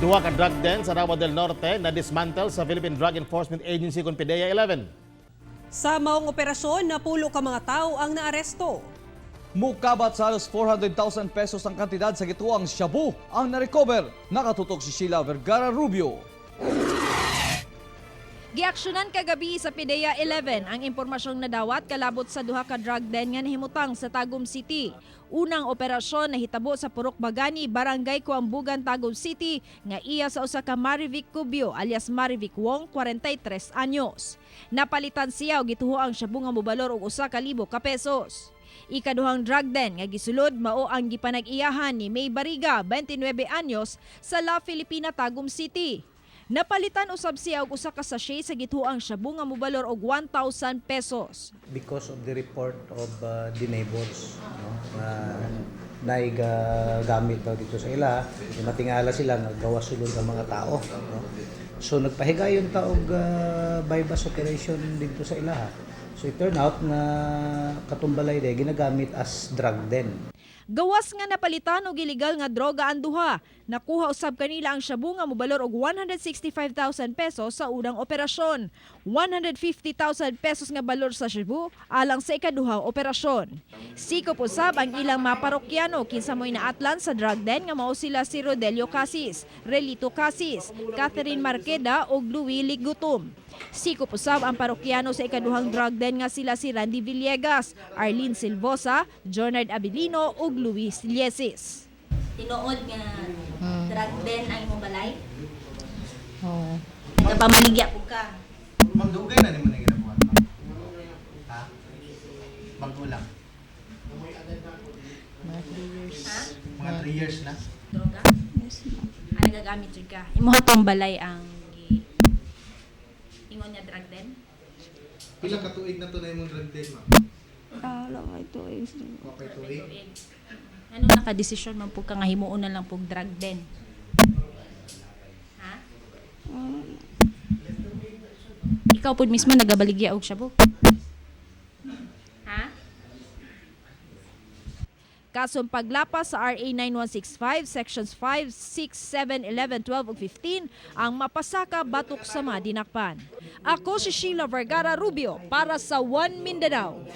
Duha ka drug den sa Ramo del Norte na dismantle sa Philippine Drug Enforcement Agency kung PDEA 11. Sa maong operasyon, napulo ka mga tao ang naaresto. Mukabat sa halos 400,000 pesos ang kantidad sa gituang shabu ang narecover. Nakatutok si Sheila Vergara Rubio. Giaksyonan kagabi sa PDEA 11 ang impormasyong nadawat kalabot sa duha ka drug den nga nahimutang sa Tagum City. Unang operasyon nahitabo sa Purok Bagani, Barangay Kuambugan, Tagum City nga iya sa usa ka Marivic Cubio alias Marivic Wong, 43 anyos. Napalitan siya og gituho ang shabu nga mobalor og 1,000 ka pesos. Ikaduhang drug den nga gisulod mao ang gipanag-iyahan ni May Bariga, 29 anyos sa La Filipina, Tagum City. Napalitan usab siya og usa ka sachet sa gituang shabu nga mobalor og 1,000 pesos. Because of the report of the neighbors, no, gamit daw dito sa ila, matingala sila naggawa sulod ng mga tao, no? So nagpahigayon ta og bypass operation dito sa ila. So it turned out na katumbalay de ginagamit as drug den. Gawas nga napalitan og illegal nga droga ang duha. Nakuha usab kanila ang shabu nga mobalor og 165,000 pesos sa unang operasyon. 150,000 pesos nga balor sa shabu alang sa ikaduhang operasyon. Sikop usab ang ilang maparokyano kinsa mo'y naatlan sa drug den nga mao sila si Rodelio Casis, Relito Casis, Catherine Marqueda ug Louie Ligutom. Sikop usab ang parokyano sa ikaduhang drug den nga sila si Randy Villegas, Arlene Silvosa, Jonard Abilino ug Luis Liesis. Tinuod nga drug den ang imong balay? Oo. Napamaligya po ka. Magdugay na naman ang ginagawa. Ha? Magkulang. Mga 3 years. Ha? Mga 3 years na. Droga? Yes, ano gagamit jud ka? Imo hatong balay ang ingon niya drug den? Ilang katuig na to na yung drug den, ma'am? Lang ito is. Okay, tuig. Ano naka-desisyon man po ka nga himuon na lang pong drug den? Ha? Ikaw po mismo nagabaligya og shabu? Ha? Kasong paglapas sa RA 9165, Sections 5, 6, 7, 11, 12 ug 15 ang mapasaka batok sa mga dinakpan. Ako si Sheila Vergara Rubio para sa One Mindanao.